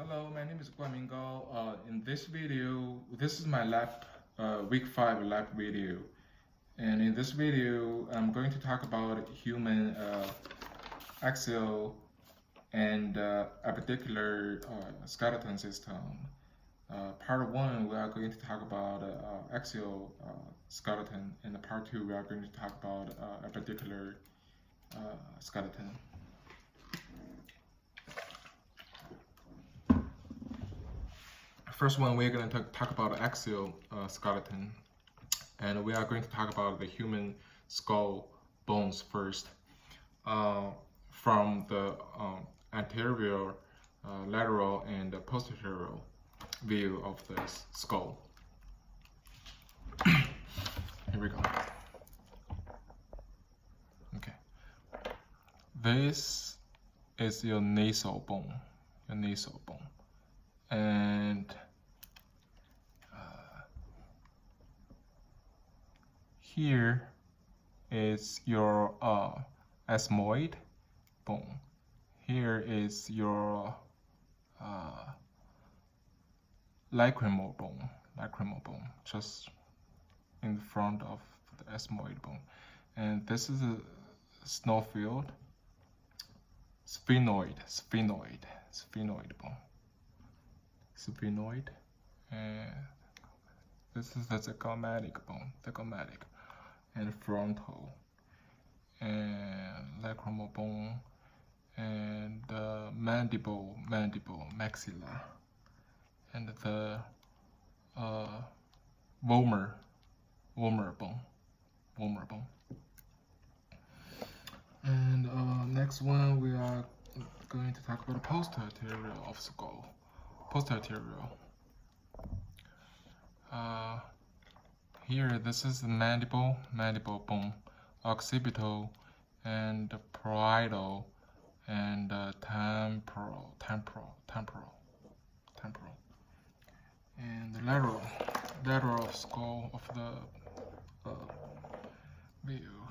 Hello, my name is Guamin Gao. In this video, this is my lab, week 5 lab video. And in this video, I'm going to talk about human axial and appendicular skeleton system. Part 1, we are going to talk about axial skeleton, and part 2, we are going to talk about appendicular skeleton. First one, we're going to talk about axial skeleton, and we are going to talk about the human skull bones first, from the anterior, lateral, and posterior view of the skull. Here we go. Okay, this is your nasal bone, and here is your ethmoid bone. Here is your lacrimal bone, just in front of the ethmoid bone. And this is a snowfield, sphenoid bone. Sphenoid, and this is the zygomatic bone, and frontal, and lacrimal bone, and mandible, maxilla, and the vomer bone. And next one, we are going to talk about the posterior of skull. Here, this is the mandible bone, occipital, and parietal, and temporal, and the lateral of skull of the view.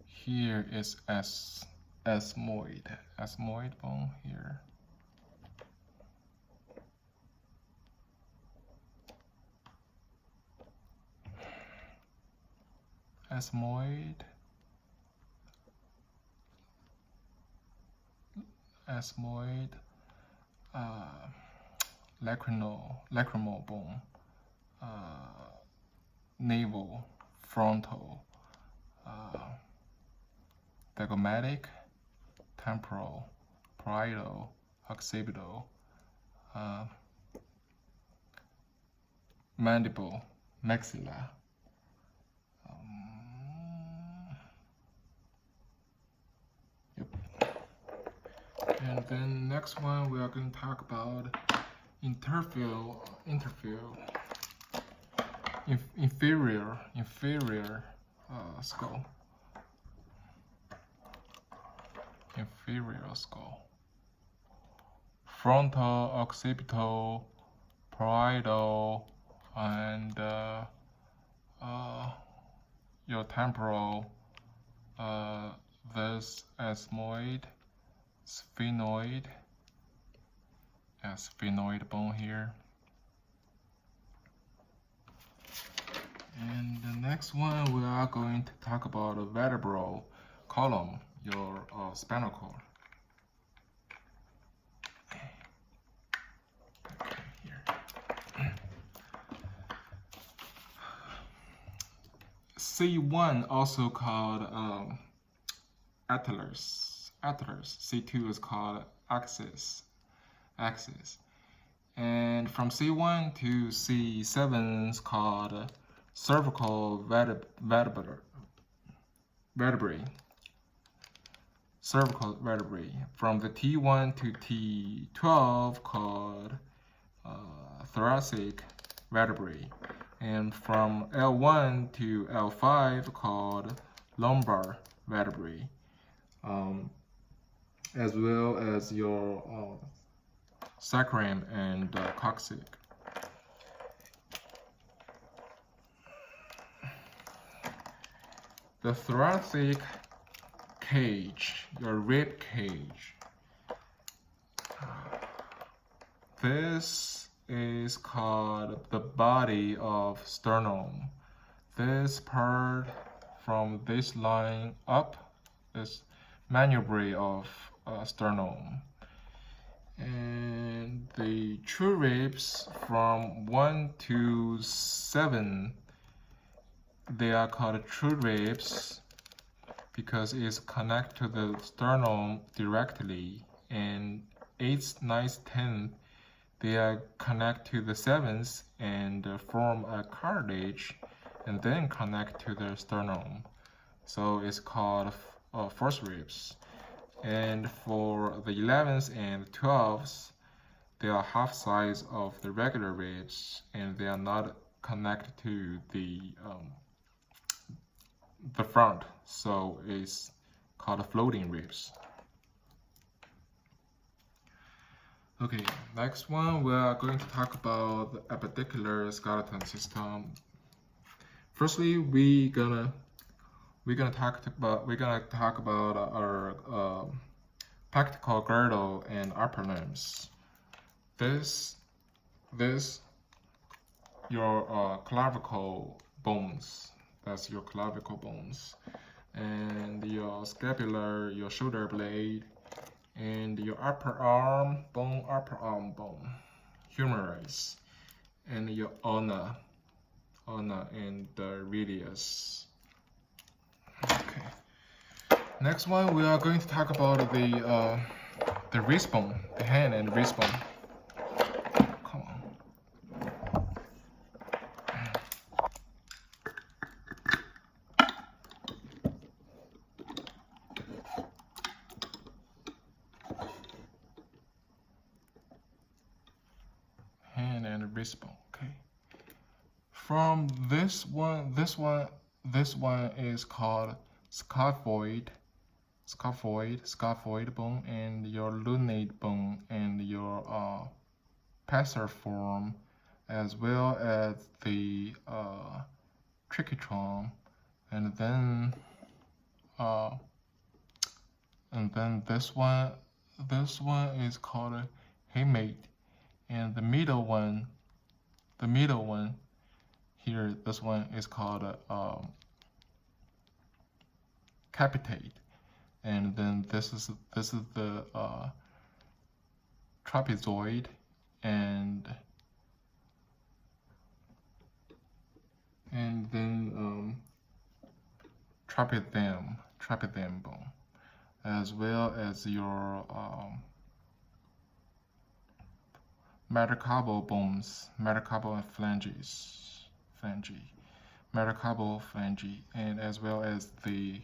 Here is ethmoid bone here. Ethmoid, lacrimal bone, navel, frontal, zygomatic, temporal, parietal, occipital, mandible, maxilla. And then next one, we are going to talk about inferior skull. Inferior skull. Frontal, occipital, parietal, and your temporal, this ethmoid, sphenoid bone here. And the next one, we are going to talk about a vertebral column, your spinal cord. C1 also called atlas. C2 is called axis. And from C1 to C7 is called cervical vertebrae. From the T1 to T12 called thoracic vertebrae. And from L1 to L5 called lumbar vertebrae. As well as your sacrum and coccyx. the thoracic cage, your rib cage. This is called the body of sternum. This part from this line up is manubrae of sternum. And the true ribs from 1 to 7, they are called true ribs because it's connected to the sternum directly. And 8th, 9th, 10th, they are connected to the 7th and form a cartilage and then connect to the sternum. So it's called fourth ribs. And for the 11th and 12th, they are half size of the regular ribs, and they are not connected to the front, so it's called floating ribs. Okay, next one we are going to talk about the appendicular skeleton system. Firstly, we're gonna talk about our pectoral girdle and upper limbs. This your clavicle bones. That's your clavicle bones, and your scapular, your shoulder blade, and your upper arm bone, humerus, and your ulna and the radius. Okay. Next one, we are going to talk about the wrist bone, the hand and wrist bone. Come on. Hand and wrist bone. Okay. From this one is called scaphoid bone, and your lunate bone, and your pisiform, as well as the trichotrom, and then this one is called a hamate, and the middle one here, this one is called capitate, and then this is the trapezoid, and then trapethem bone, as well as your metacarpal bones, metacarpal and metacarpal phalange, and as well as the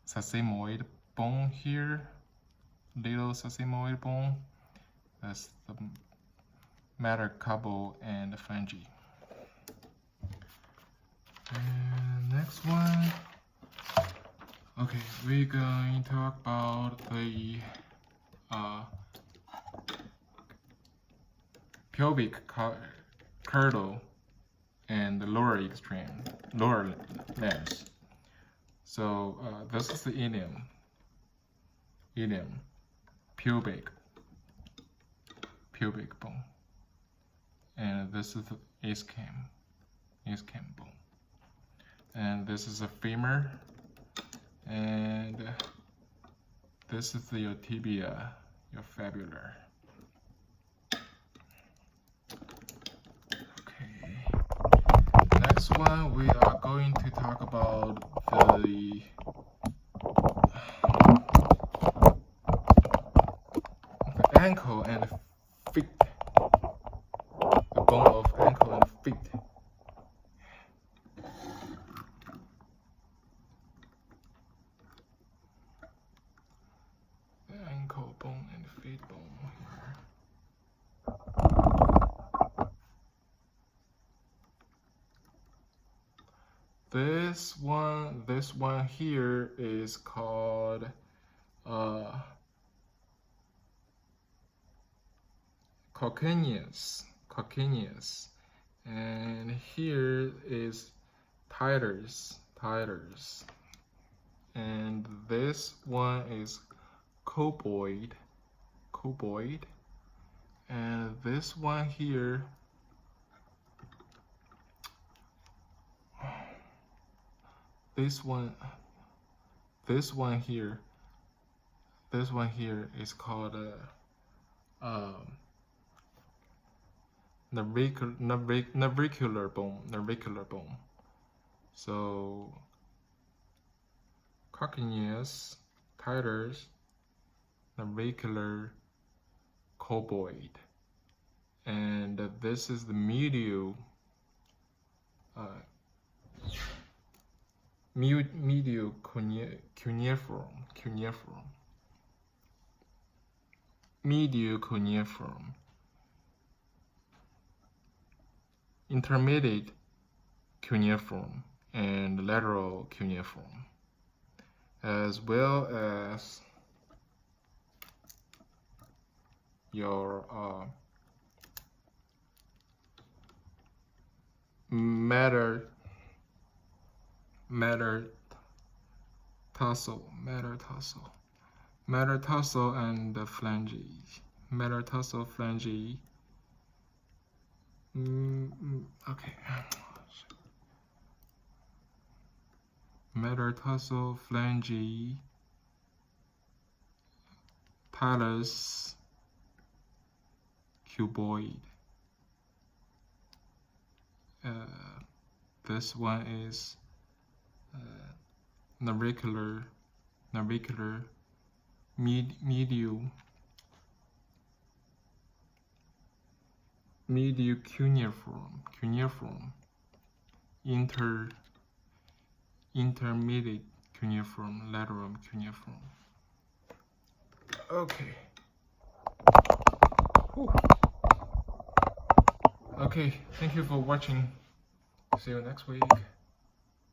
sesamoid bone here, little sesamoid bone. That's the metacarpal and phalange. And next one, okay, we're going to talk about the pelvic girdle and the lower limbs. So this is the ilium, pubic bone, and this is the ischium bone, and this is a femur, and this is your tibia, your fibula. Next one, we are going to talk about the ankle and feet, the bone of ankle and feet. The ankle bone and feet bone here. This one here is called calcaneus, and here is pylorus, titles. And this one is cuboid, and this one here, this one here is called navicular bone. So calcaneus, titles, navicular, cuboid, and this is the medial cuneiform, intermediate cuneiform, and lateral cuneiform, as well as your metatarsal and the phalange. Metatarsal phalange. Okay. Metatarsal phalange, talus, cuboid. This one is navicular, medial cuneiform, intermediate cuneiform, lateral cuneiform. Okay. Whew. Okay, thank you for watching. See you next week.